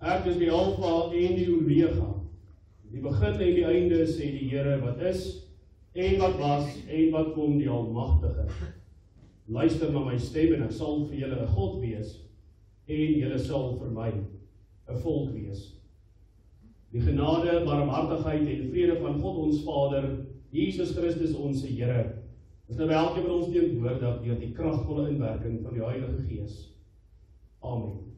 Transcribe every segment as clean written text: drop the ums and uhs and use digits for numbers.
Ek is die Alfa en die Omega, die begin en die einde, sê die Here wat is, en wat was, en wat kom, die Almagtige. Luister na my stem en ek sal vir julle 'n God wees, en julle sal vir my 'n volk wees. Die genade, barmhartigheid en vrede van God ons Vader, Jesus Christus ons Here, is nou by elkeen van ons teenwoordig deur die kragvolle inwerking van die Heilige Gees. Amen.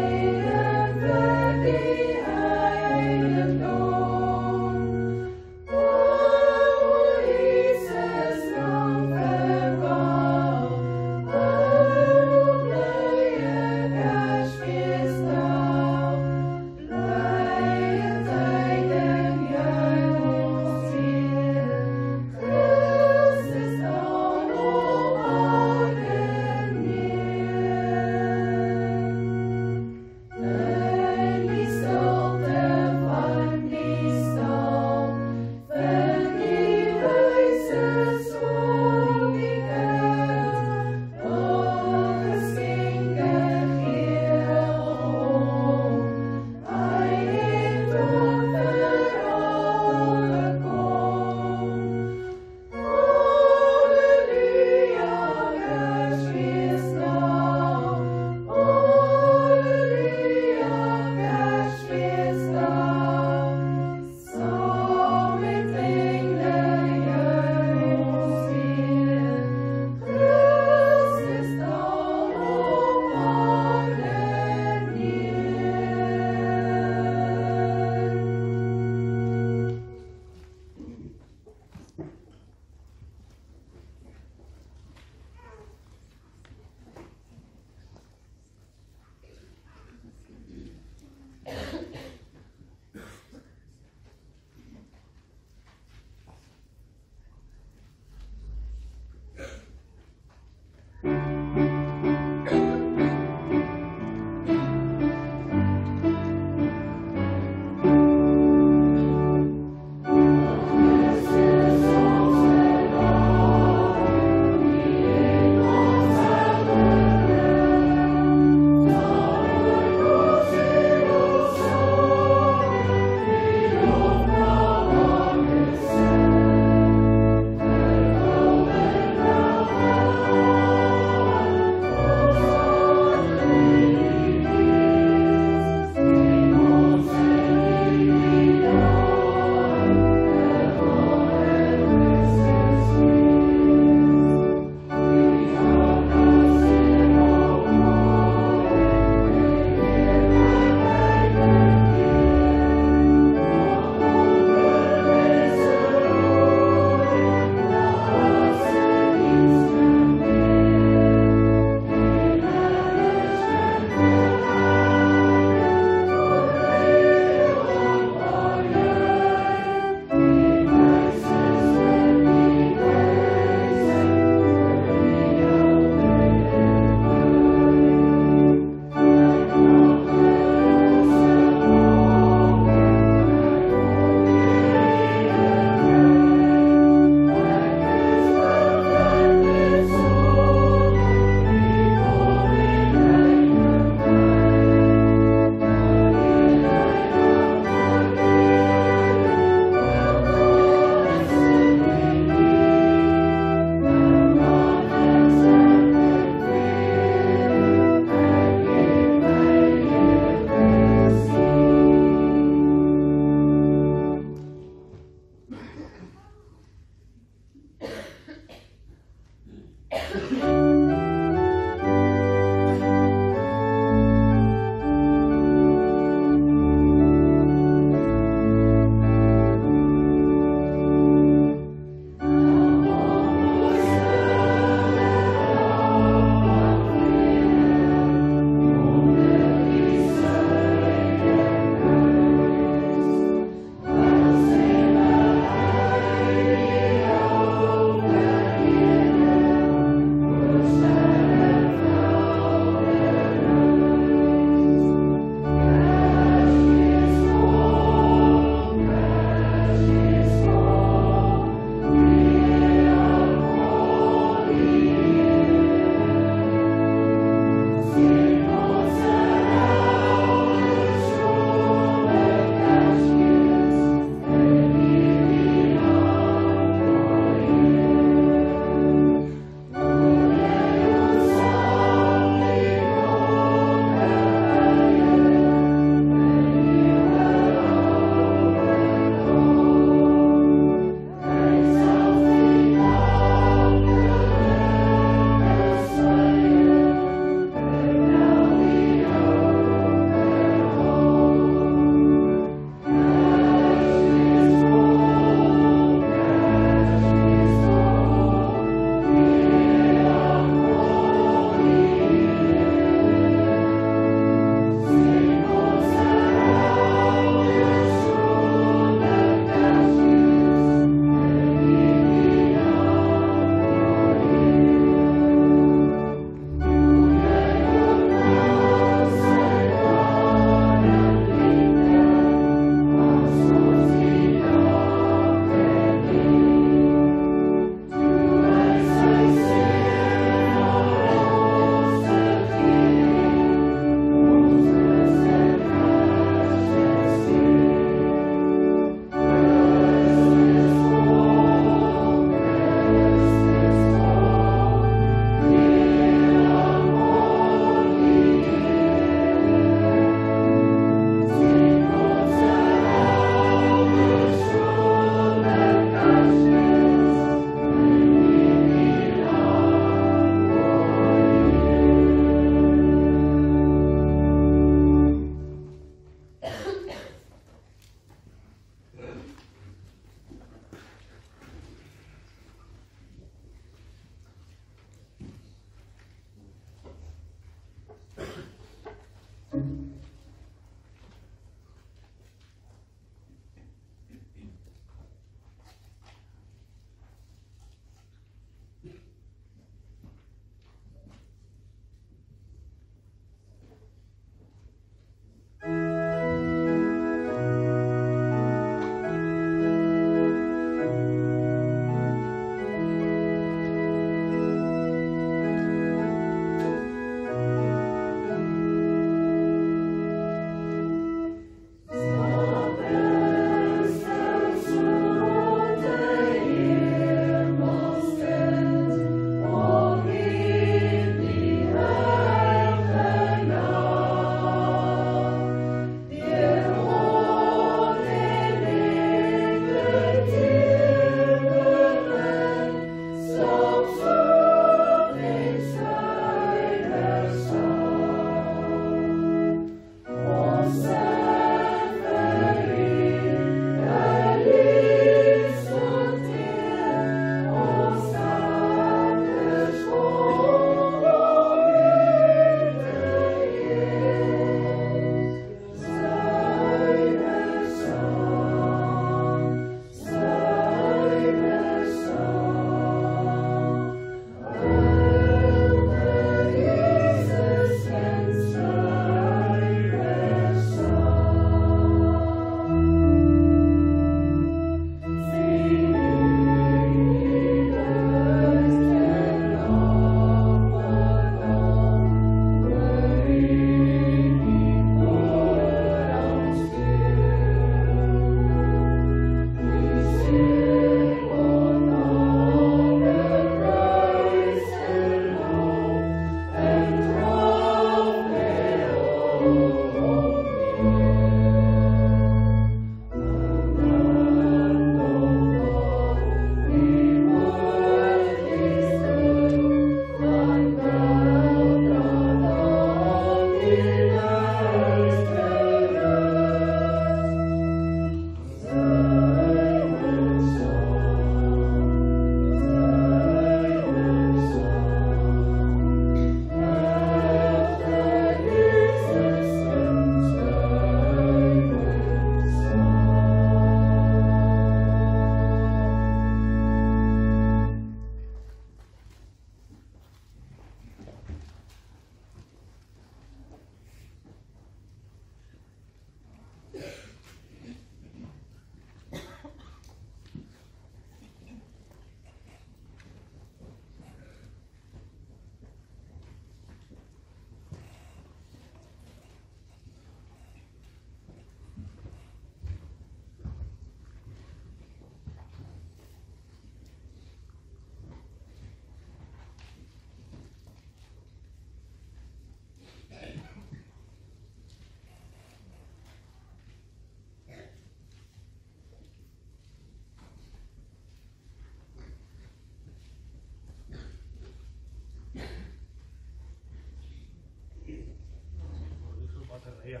Maria.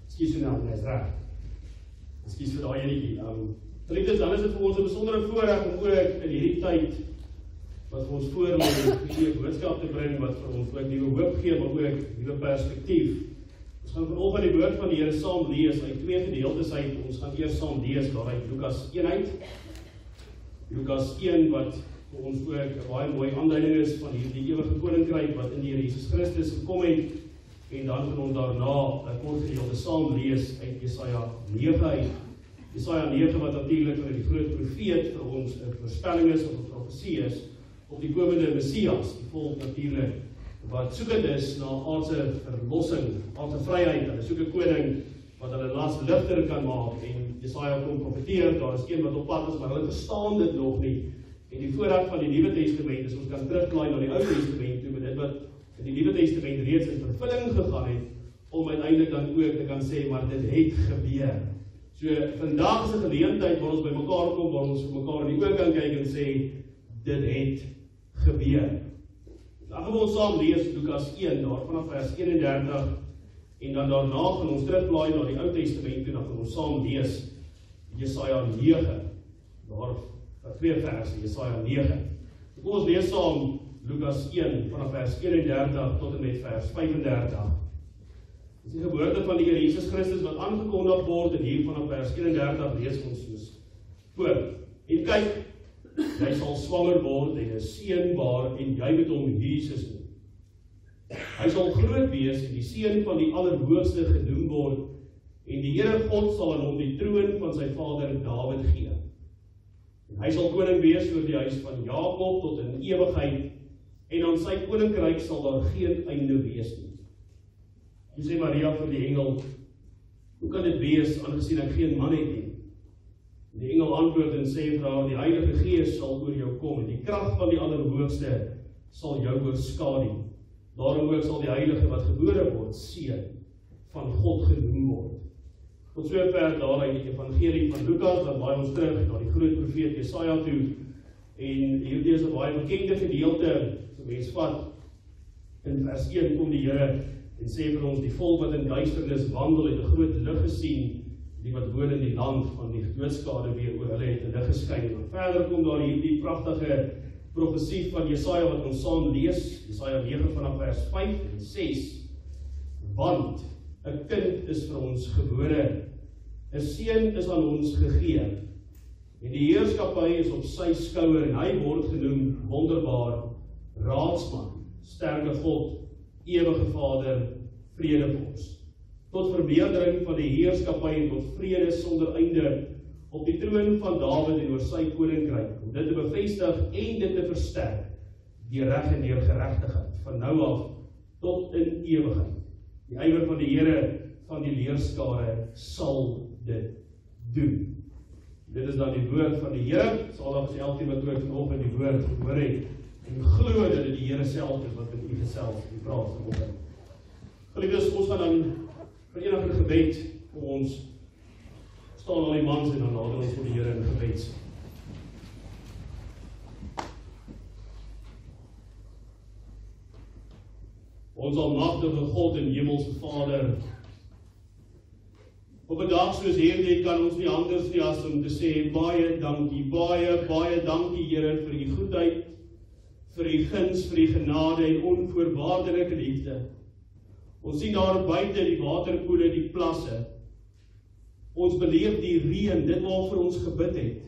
Ekskuus vir nou, is reg. Ekskuus vir daai enetjie. Geliefdes, dan is dit vir ons 'n besondere voorreg om ook in hierdie tyd wat vir ons voor lê, 'n nuwe boodskap te bring wat vir ons ook nuwe hoop gee, maar ook nuwe perspektief. Ons gaan vanoggend die woord van die Here saam lees uit 2 gedeeltes uit. Ons gaan eers saam lees daaruit Lukas 1 uit. Lukas 1 wat vir ons ook 'n baie mooi aanduiding is van hierdie ewige koninkryk wat in die Here Jesus Christus gekom het. En dan gaan ons daarna 'n kort gedeelte saam lees uit Jesaja 9 uit. Jesaja 9 wat natuurlik van die groot profeet vir ons 'n voorspelling is of 'n profesie is op die komende Messias, die volk natuurlik wat soekend is na aardse verlossing, aardse vryheid. Hulle soek 'n koning wat hulle las ligter kan maak en Jesaja kom profeteer, daar is een wat op pad is, maar hulle verstaan dit nog nie. En die voorraad van die Nuwe Testament is ons kan teruglaai na die Ou Testament toe met dit wat in die Nuwe Testament reeds in vervulling gegaan het, om uiteindelik dan ook te kan sê, maar dit het gebeur. So, vandag is 'n geleentheid waar ons by mekaar kom, waar ons vir mekaar in die oë kan kyk en sê, dit het gebeur. Dan gaan ons saam lees Lukas 1, daar vanaf vers 31, en dan daarna gaan ons terugblaai na die Ou Testament toe, dan gaan ons saam lees Jesaja 9, daar 2 verse, Jesaja 9. Kom ons lees saam Lukas 1, vanaf vers 31 tot en met vers 35. Dit is die geboorte van die Here Jesus Christus wat aangekondig word en hier vanaf vers 31 lees ons soos voor. En kyk, jy sal swanger word en 'n seun baar en jy moet hom Jesus noem. Hy sal groot wees en die seun van die Allerhoogste genoem word en die Here God sal aan hom die troon van sy vader Dawid gee. En hy sal koning wees oor die huis van Jakob tot in ewigheid en aan sy koninkryk sal daar geen einde wees nie. Toe sê Maria vir die engel, hoe kan dit wees, aangesien ek geen man het nie? Die engel antwoord en sê vir haar, die Heilige Gees sal oor jou kom, en die krag van die Allerhoogste sal jou oorskadu. Daarom ook sal die Heilige wat gebore word, seun van God genoem word. Tot sover daar uit die evangelie van Lukas, dan waai ons terug na die groot profeet Jesaja toe, en hierdie is 'n baie bekende gedeelte, so mens vat, in vers 1 kom die Here en sê vir ons, die volk wat in duisternis wandel het 'n groot lig gesien, die wat woon in die land van die doodskade weer oor hulle het 'n lig geskyn. En verder kom daar hierdie pragtige profesie van Jesaja wat ons saam lees, Jesaja 9 vanaf vers 5 en 6. Want 'n kind is vir ons gebore, 'n seun is aan ons gegee, en die heerskappy is op sy skouer en hy word genoem wonderbaar, raadsman, sterke God, ewige Vader, vredevors. Tot vermeerdering van die heerskappy en tot vrede sonder einde op die troon van Dawid en oor sy koninkryk, om dit te bevestig en dit te versterk, die reg en deur geregtigheid, van nou af tot in ewigheid. Die ywer van die Here van die leerskare sal dit doen. Dit is dan die woord van die Here. Salig is elkeen wat ook vanoggend die woord gehoor het en glo dat dit die Here self is wat met u gesels, die praat vanoggend. Geliefdes, ons gaan dan verenig in gebed, kom ons staan al die mans en dan nader ons voor die Here in gebed. Ons almagtige God en hemelse Vader, op 'n dag soos hierdie kan ons nie anders nie as om te sê baie dankie, baie dankie Here vir u goedheid, vir u guns, vir u genade en onvoorwaardelike liefde. Ons sien daar buite die waterpoele, die plasse. Ons beleef die reën, dit waarvoor ons gebid het.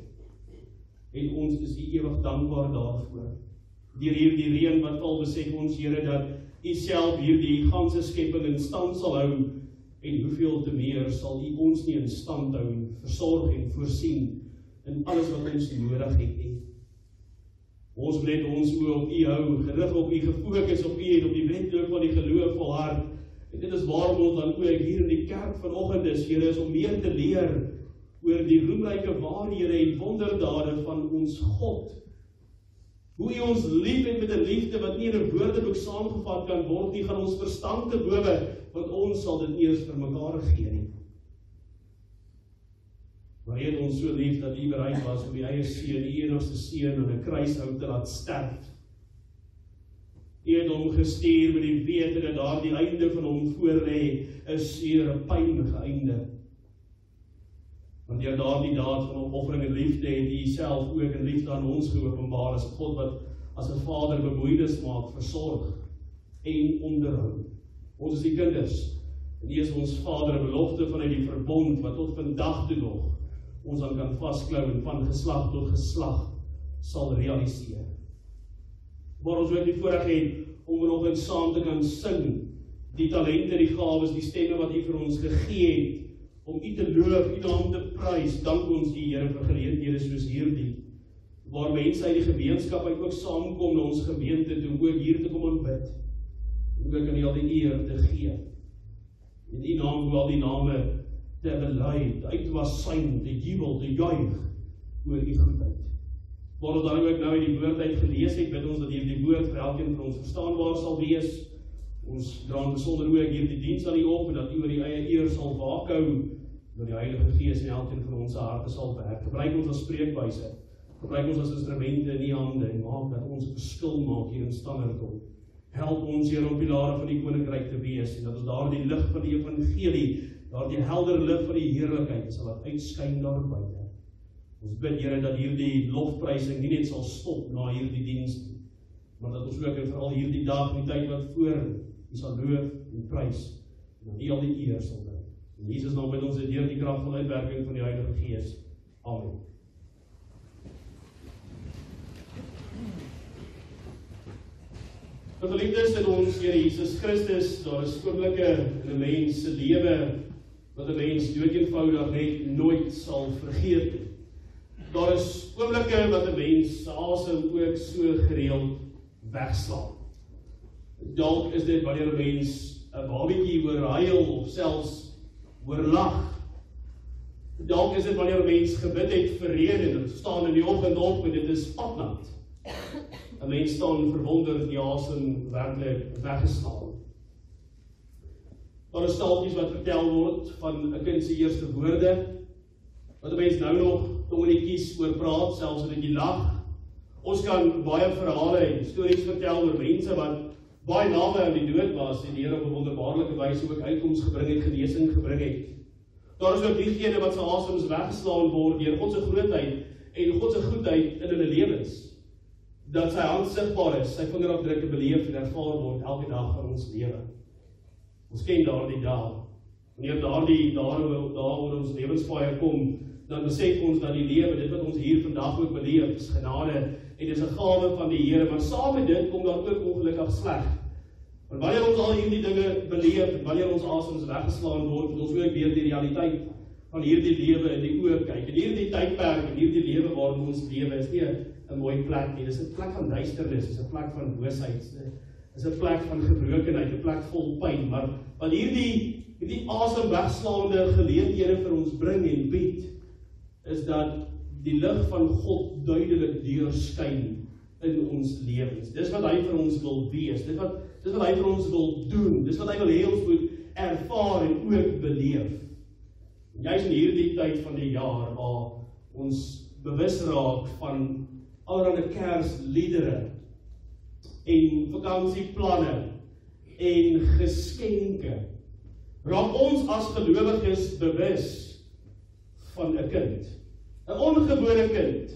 En ons is u ewig dankbaar daarvoor. Deur hierdie reën wat val, besef ons Here dat u self hierdie ganse skepping in stand sal hou, en hoeveel te meer sal u ons nie in stand hou, versorg en voorsien in alles wat ons nodig het nie. Ons wil net ons oë op u hou, gerig op u, gefokus op u en op die wedloop van die geloof volhard. En dit is waarom ons dan ook hier in die kerk vanoggend is, Here, is om meer te leer oor die roemryke waarhede en wonderdade van ons God. Hoe u ons lief het met 'n liefde wat nie in 'n woordeboek saamgevat kan word nie, gaan ons verstand te bowe, want ons sal dit eers vir mekaar gee nie. Maar u het ons so lief dat u bereid was om die eie seun, die enigste seun, aan 'n kruishout te laat sterf. hom gestuur met die wete dat daar die einde van hom voor lê, is hier 'n pynige einde. Want deur daardie daad van opoffering en liefde het hy self ook in liefde aan ons geopenbaar as God wat as 'n Vader bemoeienis maak, versorg en onderhou. Ons is die kinders, en hy is ons Vader, 'n belofte vanuit die verbond wat tot vandag toe nog ons aan kan vasklou en van geslag tot geslag sal realiseer. Waar ons ook die voorreg het om vanoggend saam te kan sing, die talente, die gawes, die stemme wat U vir ons gegee het, om U te loof, U naam te prys, dank ons U Here vir geleenthede soos hierdie, waar mense uit die gemeenskap uit ook saamkom na ons gemeente toe, om ook hier te kom aanbid, en ook aan U al die eer te gee. In U naam wil al die name te bely, te uitwasyn, te jubel, te juig oor U goedheid. Waar ons dan ook nou in die woord uit gelees het, bid ons dat hierdie woord vir elkeen van ons verstaanbaar sal wees. Ons dra besonder ook hierdie diens aan U op, en dat U oor die eie eer sal waak hou, dat die Heilige Gees in elkeen van ons harte sal werk. Gebruik ons as spreekwyse, gebruik ons as instrumente in U hande, en maak dat ons 'n verskil maak hier in Standerton. Help ons, Here, om pilare van die koninkryk te wees, en dat ons daardie lig van die evangelie, daardie helder lig van die heerlikheid sal laat uitskyn daar buite. Ons bid, Here, dat hierdie lofprysing nie net sal stop na hierdie diens, maar dat ons ook en veral hierdie dag en die tyd wat voor U sal loof en prys, en dat U al die eer sal bring. In Jesus naam bid ons dit deur die kragvolle uitwerking van die Heilige Gees. Amen. Geliefdes in ons Here Jesus Christus, daar is oomblikke in 'n mens se lewe wat 'n mens doodeenvoudig net nooit sal vergeet nie. Daar is oomblikke wat 'n mens se asem ook so gereeld wegslaan. Dalk is dit wanneer 'n mens 'n babietjie hoor huil of selfs hoor lag. Dalk is dit wanneer 'n mens gebid het vir reën en staan in die oggend op en dit is padnat. 'n Mens staan verwonderd die asem werklik weggeslaan. Daar is staaltjies wat vertel word van 'n kind se eerste woorde, wat 'n mens nou nog tongetjies oor praat, selfs as jy lag. Ons kan baie verhale en stories vertel oor mense wat baie naby aan die dood was en die Here op 'n wonderbaarlike wyse ook uitkoms gebring het, genesing gebring het. Daar is ook diegene wat se asems weggeslaan word deur God se grootheid en God se goedheid in hulle lewens. Dat sy hand sigbaar is, sy vingerafdrukke beleef en ervaar word elke dag van ons lewe. Ons ken daardie dae. Wanneer daardie dae oor ons lewenspaai kom, dan besef ons dat die lewe, dit wat ons hier vandag ook beleef, is genade en dis 'n gawe van die Here, maar saam met dit kom daar ook ongelukkig sleg. Want wanneer ons al hierdie dinge beleef, en wanneer ons asems weggeslaan word, moet ons ook weer die realiteit van hierdie lewe in die oë kyk. En hierdie tydperk en hierdie lewe waarin ons lewe is nie 'n mooi plek nie. Dis 'n plek van duisternis, dis 'n plek van boosheid, dis 'n plek van gebrokenheid, 'n plek vol pyn, maar wat hierdie asem wegslaande geleenthede vir ons bring en bied, is dat die lig van God duidelik deurskyn in ons lewens. Dis wat hy vir ons wil wees, dis wat hy vir ons wil doen, dis wat hy wil hê ons moet ervaar en ook beleef. En juist in hierdie tyd van die jaar waar ons bewus raak van allerlei Kersliedere en vakansieplanne en geskenke, raak ons as gelowiges bewus van 'n kind, 'n ongebore kind.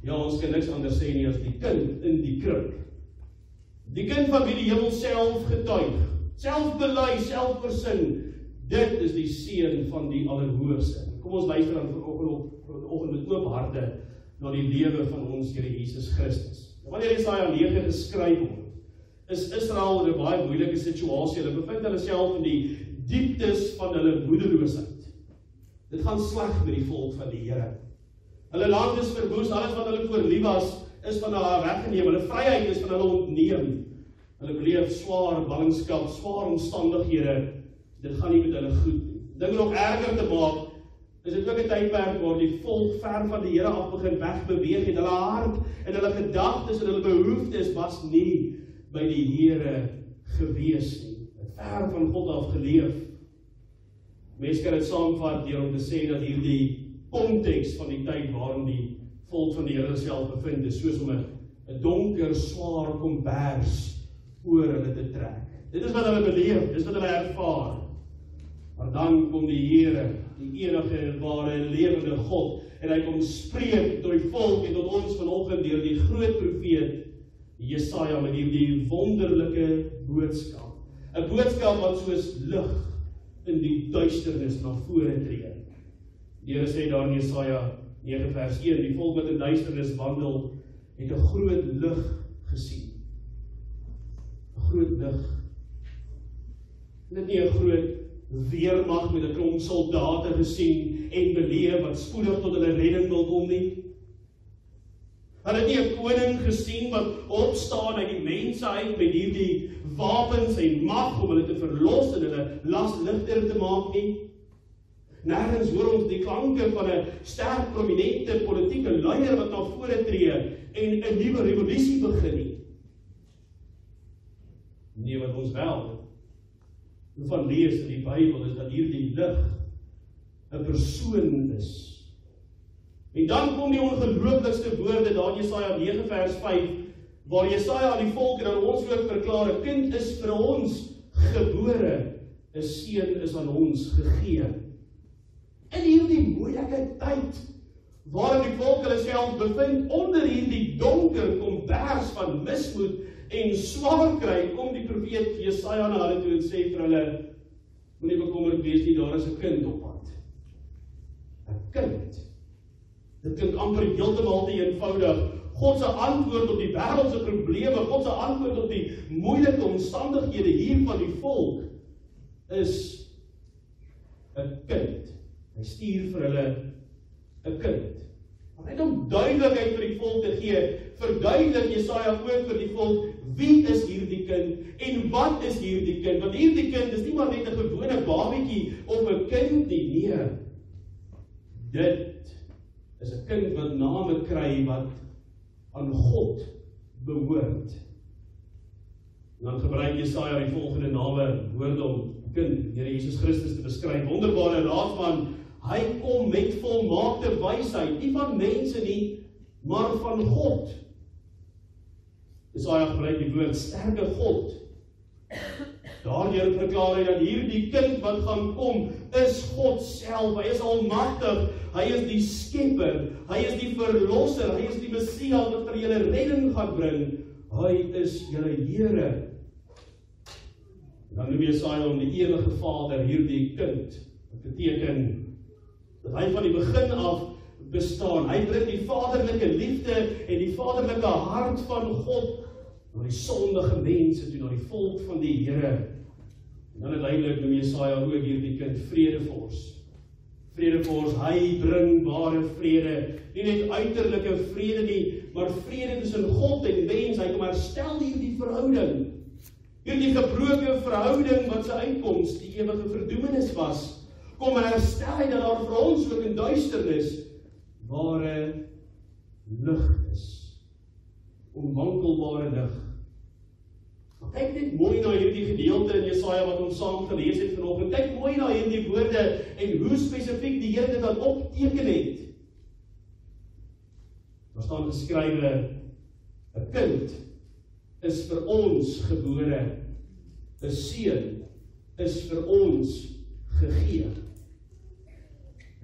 Ja, ons kan niks anders sê nie as die kind in die krib. Die kind van wie die hemel self getuig, self bely, self versin, dit is die seun van die Allerhoogste. Kom ons luister dan vanoggend met oop harte na die lewe van ons Here Jesus Christus. Wanneer Jesaja 9 geskryf word, is Israel in 'n baie moeilike situasie. Hulle bevind hulle self in die dieptes van hulle moedeloosheid. Dit gaan sleg met die volk van die Here. Hulle land is verwoes, alles wat hulle voor lief was, is van hulle weggeneem, hulle vryheid is van hulle ontneem. Hulle beleef swaar ballingskap, swaar omstandighede. Dit gaan nie met hulle goed nie. Dinge nog erger te maak, is dit ook 'n tydperk waar die volk ver van die Here af begin wegbeweeg het. Hulle hart en hulle gedagtes en hulle behoeftes was nie by die Here gewees nie. Het ver van God af geleef. Mense kan dit saamvat deur om te sê dat hierdie konteks van die tyd waarin die volk van die Here self bevind is, soos om 'n donker, swaar kombers voor hulle te trek. Dit is wat hulle beleef, dit is wat hulle ervaar. Maar dan kom die Here, die enige en ware en lewende God, en hy kom spreek tot die volk en tot ons vanoggend deur die groot profeet Jesaja met hierdie wonderlike boodskap. 'n Boodskap wat soos lig in die duisternis na vore tree. Die Here sê daar in Jesaja 9 vers 1, die volk wat in duisternis wandel, het 'n groot lig gesien. 'n Groot lig. Dit nie 'n groot weermag met 'n klomp soldate gesien en beleef wat spoedig tot hulle redding wil kom nie. Hulle het nie 'n koning gesien wat opstaan uit die mense uit met hierdie wapens en mag om hulle te verlos en hulle las ligter te maak nie. Nergens hoor ons die klanke van 'n sterk prominente politieke leier wat na vore tree en 'n nuwe revolusie begin nie. Nee, wat ons wel van lees in die Bybel is dat hierdie lig 'n persoon is. En dan kom die ongelooflikste woorde daar in Jesaja 9 vers 5, waar Jesaja aan die volk en aan ons ook verklaar, 'n kind is vir ons gebore, 'n seun is aan ons gegee. In hierdie moeilike tyd, waarin die volk hulle self bevind, onder hierdie donker kombers van mismoed en swaar kry, kom die profeet Jesaja na hulle toe en sê vir hulle, moenie bekommerd wees nie, daar is 'n kind op pad. 'n Kind. Dit klink amper heeltemal te eenvoudig. God se antwoord op die wêreld se probleme, God se antwoord op die moeilike omstandighede hier van die volk, is 'n kind. Hy stuur vir hulle 'n kind. Maar net om duidelikheid vir die volk te gee, verduidelik Jesaja ook vir die volk, wie is hierdie kind en wat is hierdie kind? Want hierdie kind is nie maar net 'n gewone babietjie of 'n kind nie, nee. Dit is 'n kind wat name kry wat aan God behoort. En dan gebruik Jesaja die volgende name, woorde om kind, Here Jesus Christus te beskryf. Wonderbare raadsman, hy kom met volmaakte wysheid, nie van mense nie, maar van God. Jesaja gebruik die woord sterke God. Daardeur verklaar hy dat hierdie kind wat gaan kom, is God self. Hy is almagtig, hy is die skepper, hy is die verlosser, hy is die Messias wat vir julle redding gaan bring. Hy is julle Here. Dan noem Jesaja om die ewige Vader hierdie kind. Dit beteken dat hy van die begin af bestaan. Hy bring die vaderlike liefde en die vaderlike hart van God na die sondige mense toe, na die volk van die Here. En dan uiteindelik noem Jesaja ook hierdie kind vredevors. Vredevors, hy bring ware vrede, nie net uiterlike vrede nie, maar vrede tussen God en mens. Hy kom herstel hierdie verhouding. Hierdie gebroke verhouding wat sy uitkoms die ewige verdoemenis was, kom herstel hy dat daar vir ons ook in duisternis ware lig is. Onwankelbare lig. Maar kyk net mooi na hierdie gedeelte in Jesaja wat ons saam gelees het vanoggend. Kyk mooi na hierdie woorde en hoe spesifiek die Here dit dan opteken het. Daar staan geskrywe, 'n kind is vir ons gebore, 'n seun is vir ons gegee.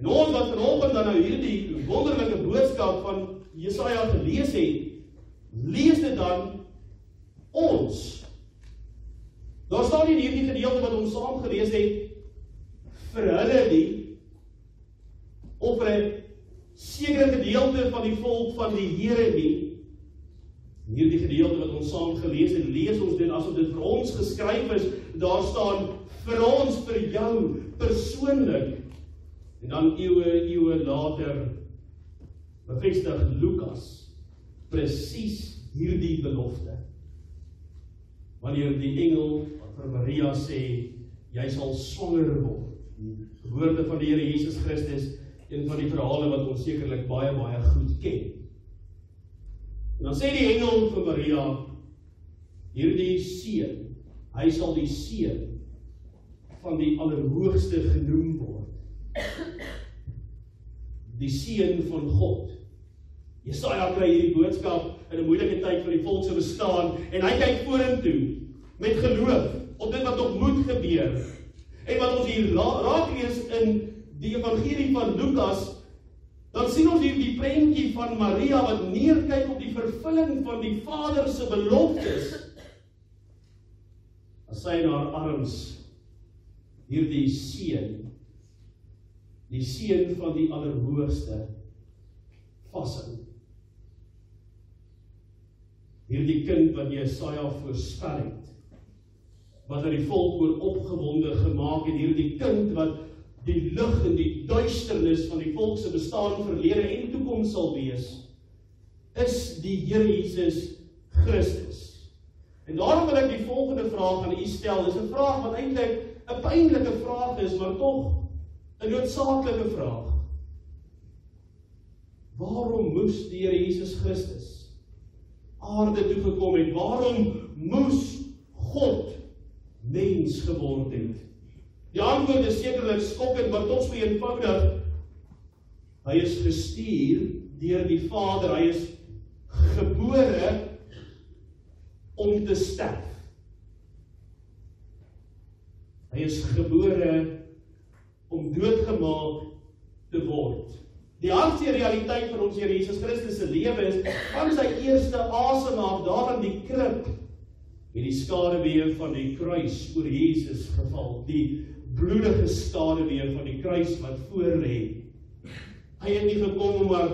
En ons wat vanoggend dan nou hierdie wonderlike boodskap van Jesaja gelees het, lees dit dan ons. Daar staan nie in hierdie gedeelte wat ons saam gelees het, vir hulle nie, of vir 'n sekere gedeelte van die volk van die Here nie. In hierdie gedeelte wat ons saam gelees het, lees ons dit asof dit vir ons geskryf is. Daar staan vir ons, vir jou, persoonlik. En dan eeue later bevestig Lukas presies hierdie belofte. Wanneer die engel vir Maria sê, jy sal swanger word. Die geboorte van die Here Jesus Christus, een van die verhale wat ons sekerlik baie goed ken. En dan sê die engel vir Maria, hierdie seun, hy sal die seun van die Allerhoogste genoem word. Die seun van God. Jesaja kry hierdie boodskap in 'n moeilike tyd van die volk se bestaan en hy kyk vorentoe. met geloof op dit wat nog moet gebeur. En wat ons hier raak lees in die evangelie van Lukas, dan sien ons hier die prentjie van Maria wat neerkyk op die vervulling van die Vader se beloftes. As sy in haar arms hierdie seun, die seun van die Allerhoogste, vashou. Hierdie kind wat Jesaja voorspel het, wat die volk oor opgewonde gemaak het, hierdie kind wat die lig en die duisternis van die volk se bestaan verlede en toekoms sal wees, is die Here Jesus Christus. En daarom wil ek die volgende vraag aan u stel. Dis 'n vraag wat eintlik 'n pynlike vraag is, maar tog 'n noodsaaklike vraag. Waarom moes die Here Jesus Christus aarde toe gekom het? Waarom moes God mens geword het? Die antwoord is sekerlik skokkend, maar tog so eenvoudig. Hy is gestuur deur die Vader. Hy is gebore om te sterf. Hy is gebore om doodgemaak te word. Die hartseer realiteit van ons Here Jesus Christus se lewe is, van sy eerste asemhaal daar in die krib, het die skaduwee van die kruis oor Jesus geval. Die bloedige skaduwee van die kruis wat voor lê. Hy het nie gekom om maar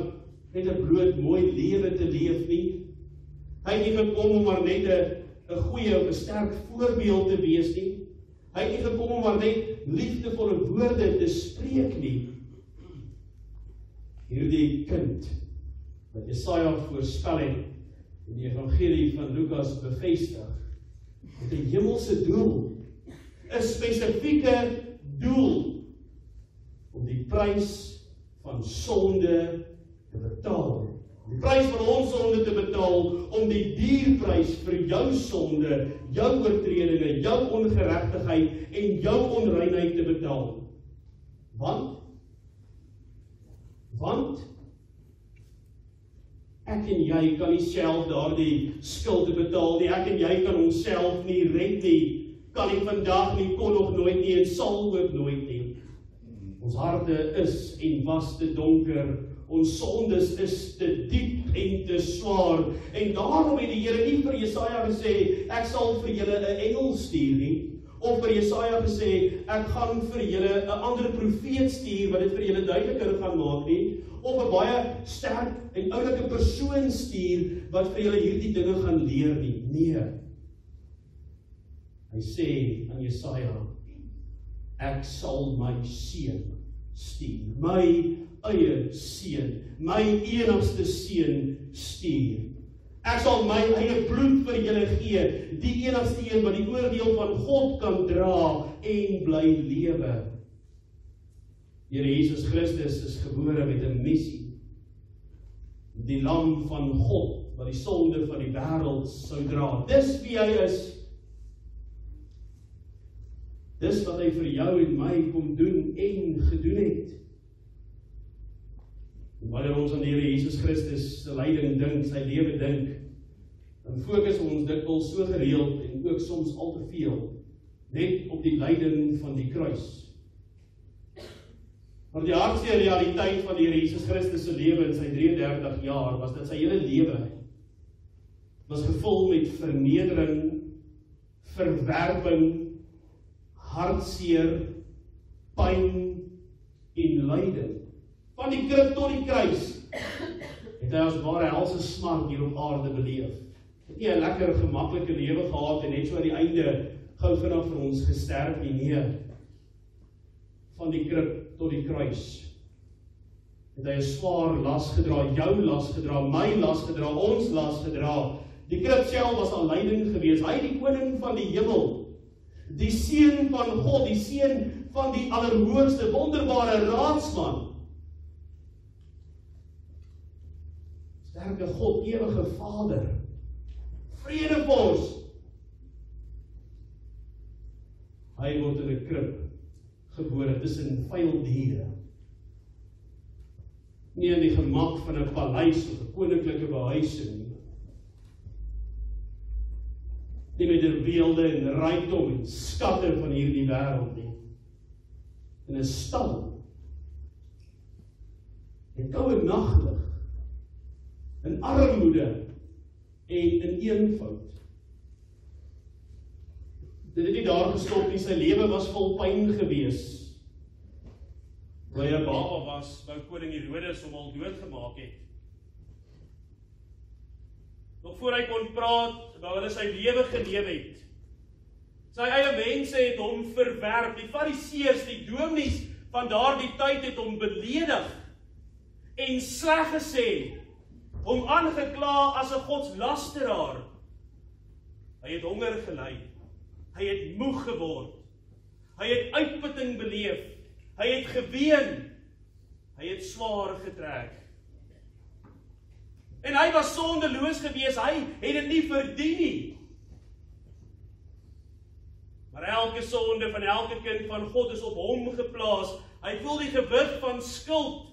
net 'n bloot mooi lewe te leef nie. Hy het nie gekom om maar net 'n goeie of 'n sterk voorbeeld te wees nie. Hy het nie gekom om maar net liefdevolle woorde te spreek nie. Hierdie kind wat Jesaja voorspel het en die evangelie van Lukas bevestig, met 'n hemelse doel, 'n spesifieke doel, om die prys van sonde te betaal. Die prys van ons sonde te betaal, om die dierprys vir jou sonde, jou oortredinge, jou ongeregtigheid en jou onreinheid te betaal. Want ek en jy kan nie self daardie skuld betaal nie. Ek en jy kan onsself nie red nie. Kan nie vandag nie, kon nog nooit nie en sal ook nooit nie. Ons harte is en was te donker. Ons sondes is te diep en te swaar. En daarom het die Here nie vir Jesaja gesê, ek sal vir julle 'n engel stuur nie. Of vir Jesaja gesê, ek gaan vir julle 'n ander profeet stuur wat dit vir julle duideliker gaan maak nie. Of 'n baie sterk en oulike persoon stuur wat vir julle hierdie dinge gaan leer nie. Nee. Hy sê aan Jesaja, ek sal my seun stuur. My eie seun, my enigste seun stuur. Ek sal my eie bloed vir julle gee, die enigste een wat die oordeel van God kan dra en bly lewe. Here Jesus Christus is gebore met 'n missie. Die lam van God wat die sonde van die wêreld sou dra. Dis wie hy is. Dis wat hy vir jou en my kom doen en gedoen het. En wanneer ons aan die Here Jesus Christus se lyding dink, sy lewe dink, dan fokus ons dikwels so gereeld en ook soms al te veel net op die lyding van die kruis. Maar die hartseer realiteit van die Here Jesus Christus se lewe in sy 33 jaar was dat sy hele lewe was gevul met vernedering, verwerping, hartseer, pyn en lyding. Van die krib tot die kruis het hy as ware helse smart hier op aarde beleef. Het nie 'n lekker gemaklike lewe gehad en net so aan die einde gou vinnig vir ons gesterf nie. Nee. Van die krib tot die kruis het hy 'n swaar las gedra, jou las gedra, my las gedra, ons las gedra. Die krib self was al lyding geweest. Hy die koning van die hemel, die seun van God, die seun van die Allerhoogste, wonderbare raadsman. Sterke God, ewige Vader, vredevors. Hy word in 'n krib gebore tussen vuil diere. Nie in die gemak van 'n paleis of 'n koninklike behuising nie. nie met die weelde en rykdom en skatte van hierdie wêreld nie. In 'n stal, in koue naglig, in armoede en in eenvoud. Dit het nie daar gestop nie, sy lewe was vol pyn gewees. Toe hy 'n baba was, wou koning Herodes hom al doodgemaak het. Nog voor hy kon praat, wou hulle sy lewe geneem het. Sy eie mense het hom verwerp, die fariseërs, die dominees van daardie tyd het hom beledig en sleg gesê, hom aangekla as 'n godslasteraar. Hy het honger gely, hy het moeg geword, hy het uitputting beleef, hy het geween, hy het swaar getrek. En hy was sondeloos gewees, hy het dit nie verdien nie. Maar elke sonde van elke kind van God is op hom geplaas. Hy voel die gewig van skuld,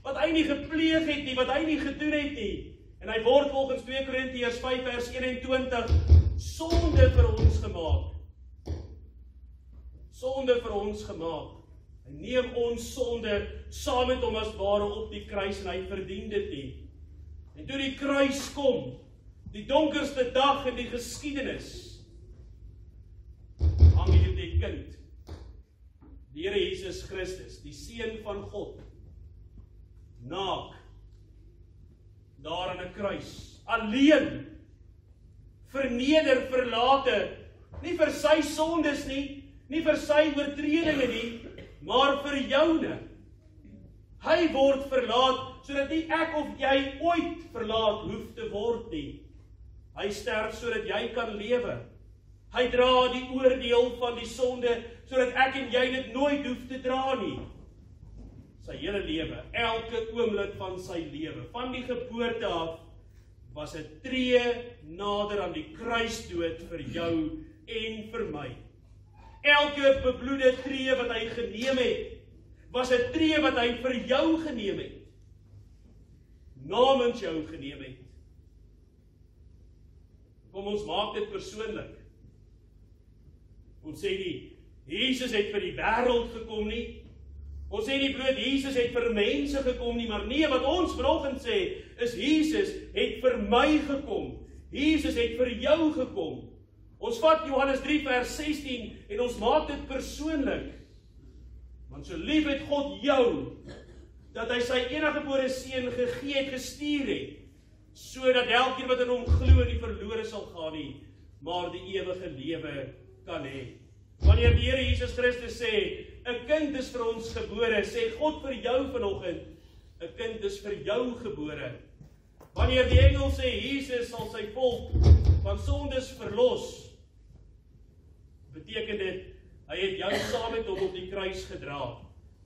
wat hy nie gepleeg het nie, wat hy nie gedoen het nie. En hy word volgens 2 Korintiërs 5 vers 21 sonde vir ons gemaak. Sonde vir ons gemaak. Hy neem ons sonde saam met hom as ware op die kruis en hy verdien dit nie. En toe die kruis kom, die donkerste dag in die geskiedenis, hang hierdie kind, die Here Jesus Christus, die Seun van God, naak, daar aan 'n kruis, alleen, verneder, verlate, nie vir sy sondes nie, nie vir sy oortredinge nie, maar vir joune. Hy word verlaat, sodat nie ek of jy ooit verlaat hoef te word nie. Hy sterf sodat jy kan lewe. Hy dra die oordeel van die sonde, sodat ek en jy dit nooit hoef te dra nie. Sy hele lewe, elke oomblik van sy lewe, van die geboorte af, was 'n tree nader aan die kruisdood vir jou en vir my. Elke bebloede tree wat hy geneem het, was 'n tree wat hy vir jou geneem het. Namens jou geneem het. Kom ons maak dit persoonlik. Ons sê nie, Jesus het vir die wêreld gekom nie. Ons sê nie bloot Jesus het vir mense gekom nie, maar nee, wat ons vanoggend sê, is Jesus het vir my gekom. Jesus het vir jou gekom. Ons vat Johannes 3 vers 16 en ons maak dit persoonlik. Want so lief het God jou, dat hy sy eniggebore seun gegee het, gestuur het, sodat elkeen wat in hom glo nie verlore sal gaan nie, maar die ewige lewe kan hê. Wanneer die Here Jesus Christus sê, 'n kind is vir ons gebore, sê God vir jou vanoggend, 'n kind is vir jou gebore. Wanneer die engel sê, Jesus sal sy volk van sondes verlos, beteken dit, hy het jou saam met hom op die kruis gedra.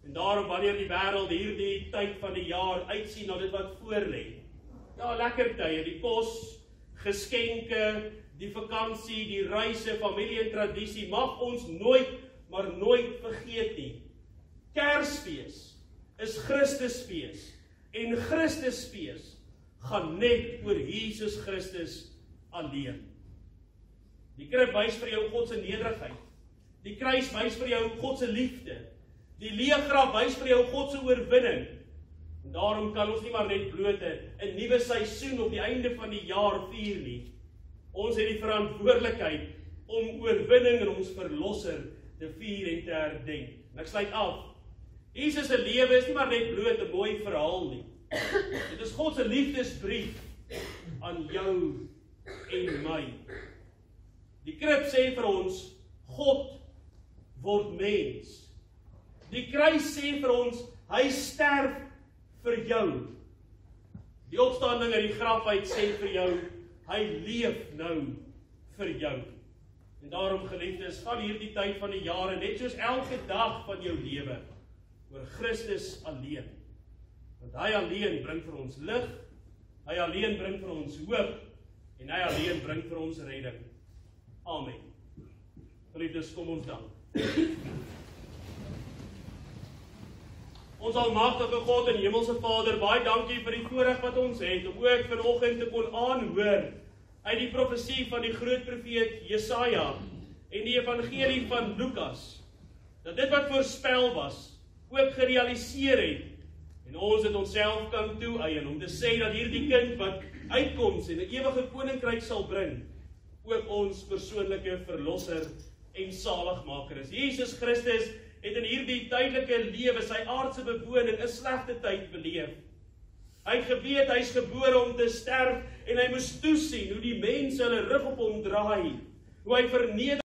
En daarom, wanneer die wêreld hierdie tyd van die jaar uitsien na dit wat voor lê, ja, lekker tye, die kos, geskenke, die vakansie, die reise, familie en tradisie, mag ons nooit, maar nooit vergeet nie. Kersfees is Christusfees, en Christusfees gaan net oor Jesus Christus alleen. Die krib wys vir jou God se nederigheid. Die kruis wys vir jou God se liefde. Die leë graf wys vir jou God se oorwinning. En daarom kan ons nie maar net bloot 'n nuwe seisoen op die einde van die jaar vier nie. Ons het die verantwoordelikheid om oorwinning in ons verlosser te vier en te herdenk. En ek sluit af. Jesus se lewe is nie maar net bloot 'n mooi verhaal nie. Dit is God se liefdesbrief aan jou en my. Die krib sê vir ons, God word mens. Die kruis sê vir ons, hy sterf vir jou. Die opstanding uit die graf uit sê vir jou, hy leef nou vir jou. En daarom, geliefdes, gaan hierdie tyd van die jare, net soos elke dag van jou lewe, oor Christus alleen. Want hy alleen bring vir ons lig, hy alleen bring vir ons hoop, en hy alleen bring vir ons redding. Amen. Geliefdes, kom ons dank. Ons almagtige God en Hemelse Vader, baie dankie vir die voorreg wat ons het, om ook vanoggend te kon aanhoor uit die profesie van die groot profeet Jesaja en die evangelie van Lukas, dat dit wat voorspel was, ook gerealiseer het, en ons het onsself kan toeëien, om te sê dat hierdie kind wat uitkoms en 'n ewige koninkryk sal bring, ook ons persoonlike verlosser en saligmaker is. Jesus Christus het in hierdie tydelike lewe sy aardse bewoning 'n slegte tyd beleef. Hy het geweet hy's gebore om te sterf en hy moes toesien hoe die mense hulle rug op hom draai, hoe hy verneder